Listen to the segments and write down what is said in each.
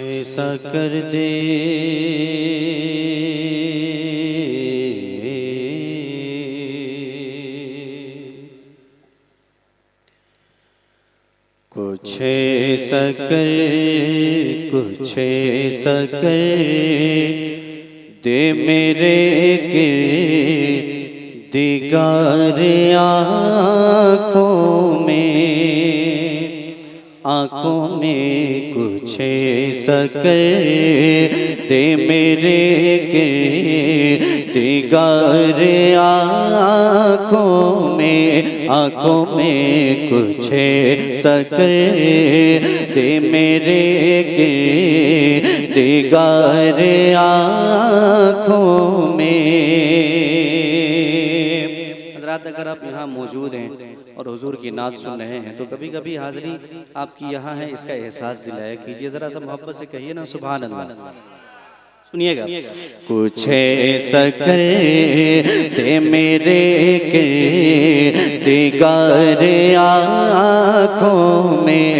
ऐसा कर दे कुछ ऐसा कर, कुछ ऐसा कर दे मेरे गिरदिगार आँखों में कुछ ऐसा कर दे मेरे गिरदिगार आँखों में कुछ ऐसा कर दे मेरे गिरदिगार आँखों में। हज़रात अगर आप यहाँ मौजूद हैं और हुजूर की नात सुन रहे हैं तो कभी कभी हाज़री आपकी यहाँ है, इसका एहसास दिलाया कीजिए। ज़रा सा मोहब्बत से कहिए ना सुभान अल्लाह। सुनिएगा, कुछ ऐसा कर दे मेरे गिरदिगार आँखों में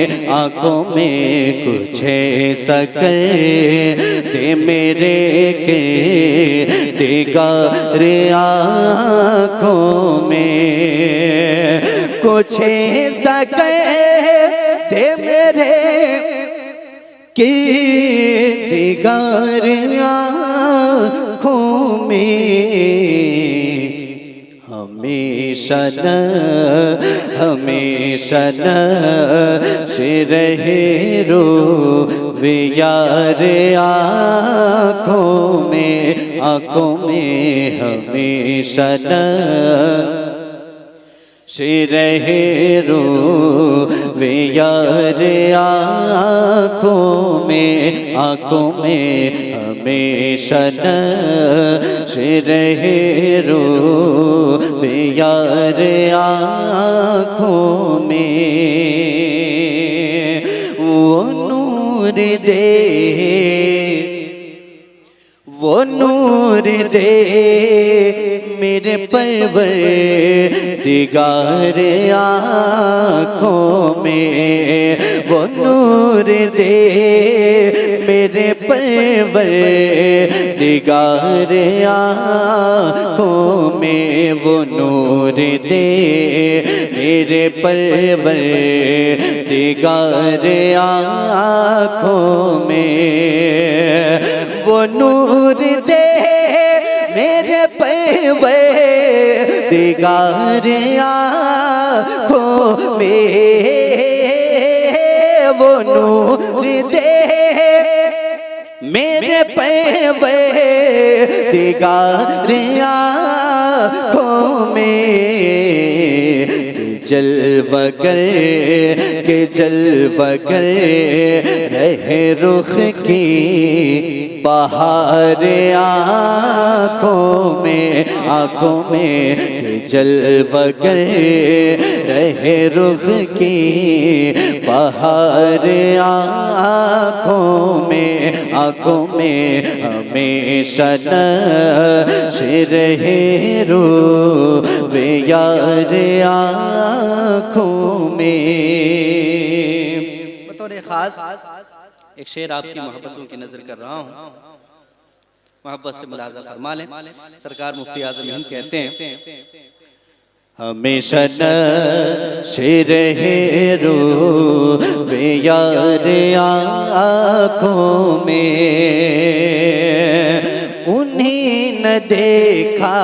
कुछ ऐसा कर दे मेरे गिरदिगार आँखों में कुछ ऐसा कर दे मेरे गिरदिगार आँखों में हमेशा न से रहे रोवे यार आँखों में हमेशा न से रहे रोवे यार आँखों में हमेशा न से रहे रोवे यार आँखों में। वो नूर दे मेरे परवरदिगार आँखों में, वो नूर दे मेरे परवरदिगार आँखों में, वो नूर दे मेरे परवरदिगार आँखों में, वो नूर दे मेरे परवरदिगार आँखों में, वो नूर दे मेरे परवरदिगार आँखों में जलवा कर रहे रुख की बहार आँखों में जलवा कर रहे रुख की बहार आँखों में हमेशा न से रहे रोवे यार आँखों में। बतौर खास एक शेर आपकी मोहब्बतों की नजर कर रहा हूँ, मोहब्बत से मुलाज़ा फरमा लें। सरकार मुफ्ती आज़म हिंद कहते हैं, हमेशा न से रहे रोवे यार आँखों में, उन्हें न देखा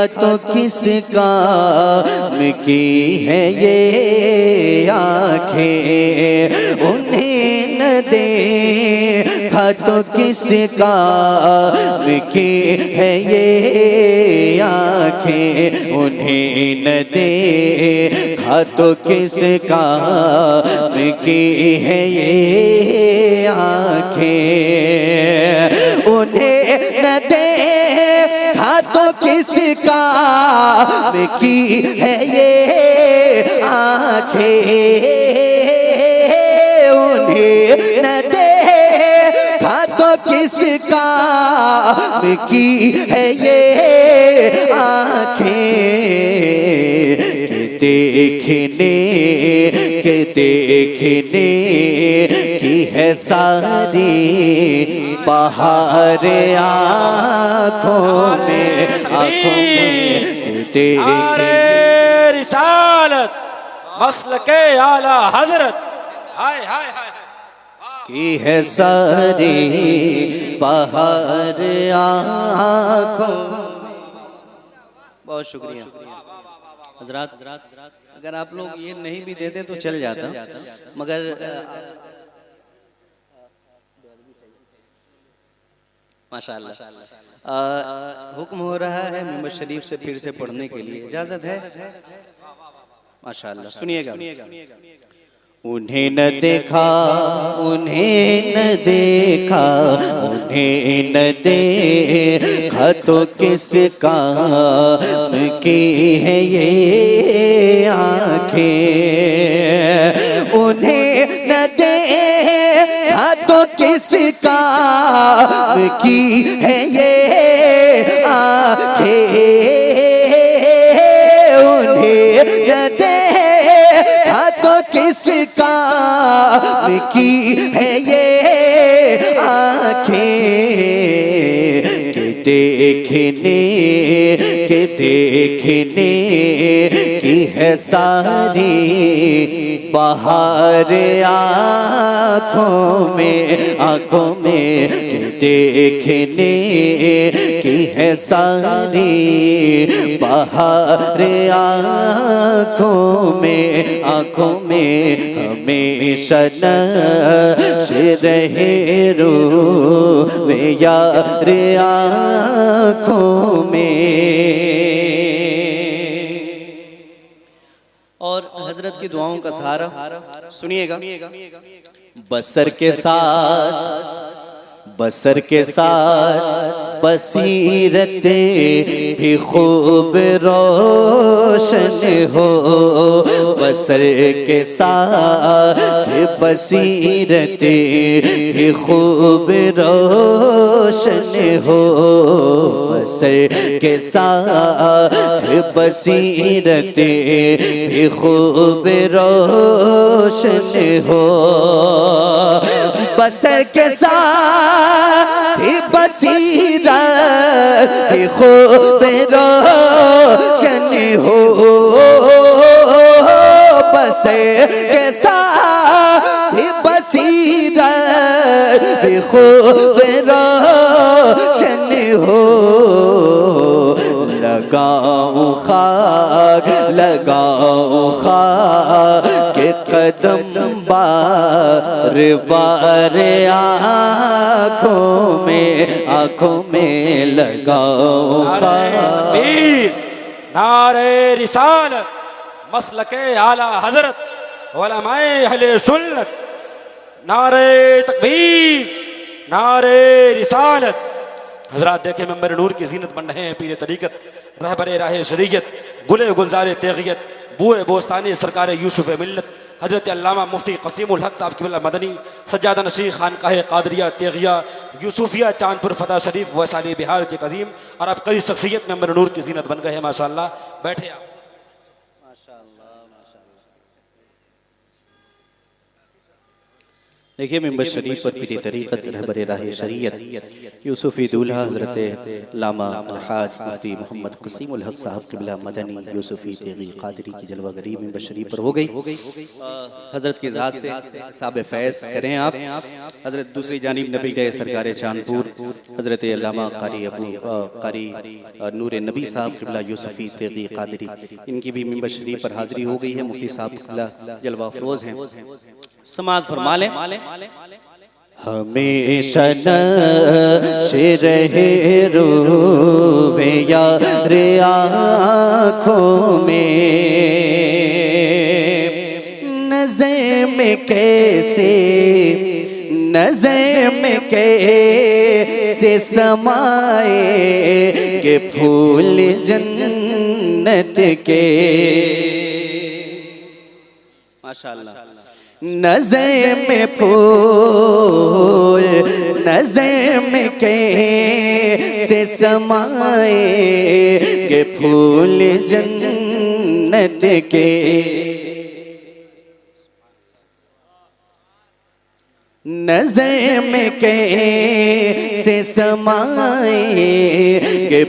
तो किस काम की है ये आँखें, उन्हें न देखा तो किस काम की है ये आँखें, उन्हें न देखा तो किस काम की है ये आँखें, उन्हें न देखा तो किस काम की है ये आँखें, उन्हें न देखा तो किस काम की है ये आँखें। देखने की है सारी बहार आँखों में नारे रिसालत मसलके आला हजरत हाय हाय हाय की है सारी बहार आँखों। बहुत शुक्रिया हजरात। अगर आप लोग ये नहीं भी देते तो चल जाता, मगर माशाअल्लाह हुक्म हो रहा है मिंबर शरीफ से फिर से पढ़ने के लिए, इजाजत है? माशाअल्लाह सुनिएगा। उन्हें न देखा, उन्हें न देखा, उन्हें न देखा तो किस काम की है ये आँखें। उन्हें न देखा तो किस काम की है ये आँखें। उन्हें न देखा तो किस काम की है ये आँखें। के देखने की है सारी बहार आँखों में देखने की है सारी बहार आँखों में हमेशा नश रहे रोवे यार आँखों में। और हजरत की दुआओं का सहारा सुनिएगा। बसर के साथ बसीरत भी खूब रोशन हो। बसर के साथ बसीरत भी खूब रोशन हो। बसर के साथ बसीरत भी खूब रोशन हो। बसर के साथ बसीरत भी खूब रोशन हो। बसर के साथ बसीरत भी खूब रोशन हो। लगाऊं खाक के कदम बार बार आँखों में लगाऊं खाक। नारे रिसालत मसलके आला हजरत उलमाए अहले सुन्नत। नारे तकबीर, नारे रिसालत। हजरात देखे मेंबर नूर की जीनत बन रहे हैं पीर तरीक़त, रहबरे राहे शरीयत, गुले गुलजारे तेगियत, बुए बोस्तानी सरकार यूसुफ मिल्लत, हजरत अल्लामा मुफ्ती क़सीमुल हक साहब क़िबला मदनी, सज्जादा नशीं खानकाह कादरिया तेगिया यूसुफिया चांदपुर फतेह शरीफ वैशाली बिहार के कज़ीम और अब कई शख्सियत मेंबर नूर की जीनत बन गए हैं माशाअल्लाह। बैठे आप। देखिए मिंबर शरीफ पर पीर तरीक़त रहबरे राहे शरीयत यूसुफी दूल्हा हज़रत लामा अलहाज मुफ्ती मोहम्मद क़सीमुल हक साहब क़िबला मदनी यूसुफी तेगी क़ादरी की जलवागरी मिंबर शरीफ पर हो गई। हज़रत की ज़ात से साब फैज़ करें आप। हज़रत दूसरी जानिब नबी गए सरकार चांदपुर हज़रत अल्लामा कारी नूर नबी साहब क़िबला यूसुफी तेगी क़ादरी, इनकी भी मिंबर शरीफ पर हाज़िरी हो गई है। मुफ्ती साहब क़िबला जलवा अफरोज़ हैं, समाअत फरमा लें। हमेशा नश रहे रोवे यार आँखों में। नज़र में कैसे समाए के फूल जन्नत के। माशाअल्लाह। नज़र में फूल, नज़र में कैसे समाए के फूल जन्नत के नजर में कैसे समाएंगे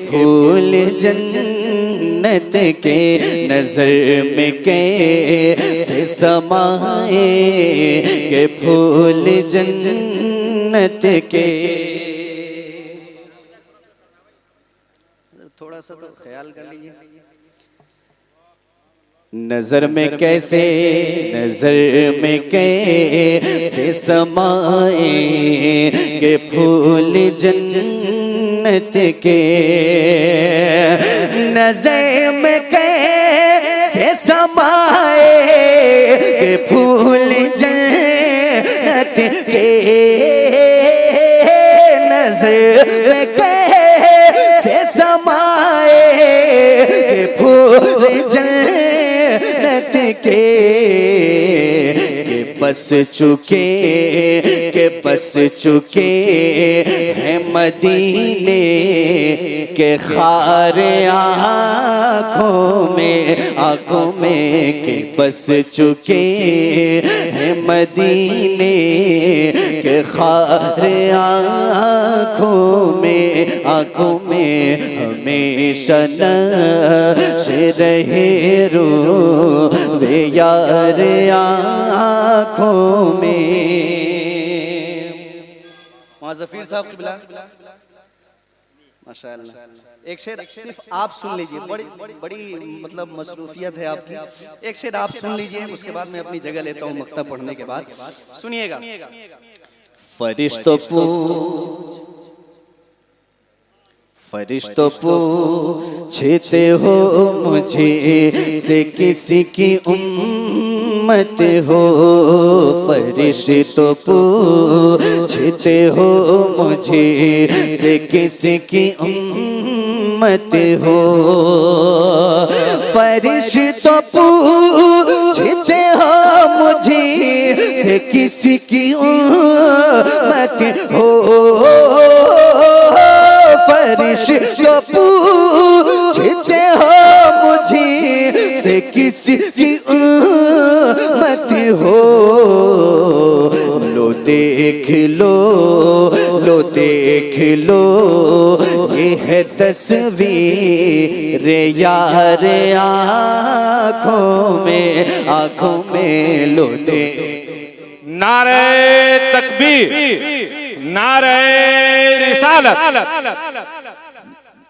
फूल जन्नत के, नजर में कैसे समाएंगे फूल जन्नत के। थोड़ा सा तो ख्याल कर लीजिए। नजर में कैसे, नजर में कैसे समाएंगे फूल जन्नत के, नजर में कैसे समाएंगे फूल जन्नत के, नजर में कैसे समाएंगे फूल जन्नत के बस चुके, के बस चुके हैं मदीने के खार आँखों में, आँखों में के बस चुके हैं मदीने के खार आँखों में, आँखों में हमेशा नश रहे रो वे यार आँखों में। वहाँ ज़फ़ीर साहब की बिला माशाअल्लाह, एक शेर सिर्फ आप सुन लीजिए, बड़ी बड़ी मतलब मसरूफियत है आपकी। एक शेर आप सुन लीजिए, उसके बाद मैं अपनी जगह लेता हूँ मक्तब पढ़ने के बाद। सुनिएगा। फरिश्तों फरिश्तों पूछते हो मुझे से किसी की उम्मत हो, फरिश्तों पूछते हो मुझे से किसी की उम्मत हो, फरिश्तों पूछते हो मुझे से किसी की उम्मत हो, फरिश्तों पूछते हो मुझे से किसी की उम्मत हो, लो देख लो, लो देख लो ये है तस्वीर यार आँखों में, आँखों में लो दे। नारे तकबीर, नारे रिसालत,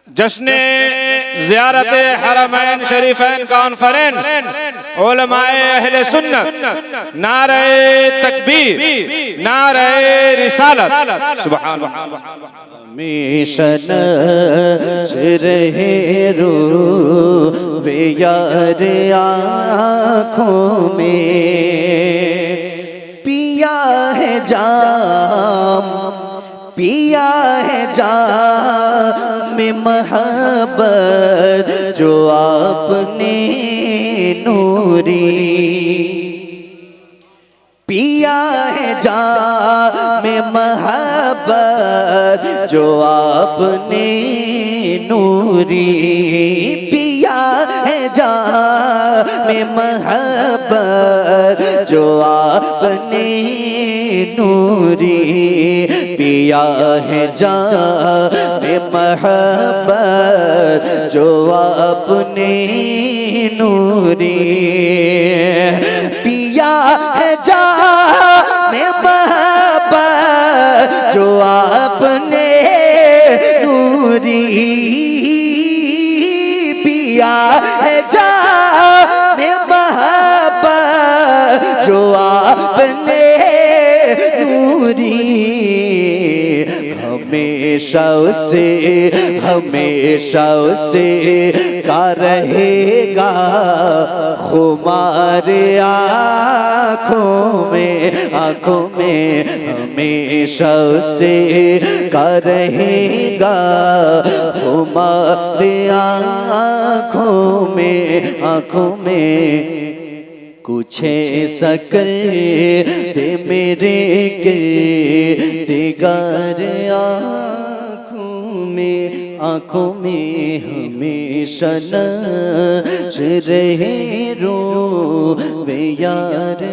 जश्ने ज़ियारत हरमैन शरीफैन कॉन्फ्रेंस उलमाए अहले सुन्नत, नारे तकबीर, नारे रिसालत, सुभान अल्लाह। हमेशा नश रहे रो वे यार आँखों में, पिया है जाम, पिया है जाम में महब्बत जो आपने नूरी, पिया है जाम में महब्बत जो आपने नूरी, पिया है जाम में महब्बत जो आपने नूरी, पिया है जाम में महब्बत जो आपने नूरी, पिया है जाम में महब्बत जो आपने नूरी, पिया है जाम में महब्बत जो आपने नूरी, हमेशा उसे, हमेशा उसे का रहेगा खुमार आँखों में, आँखों में हमेशा उसे का रहेगा खुमार आँखों में, आँखों में कुछ ऐसा कर दे मेरे किरदार आँखों में, आँखों में हमेशा नज़र रहे रो वे यार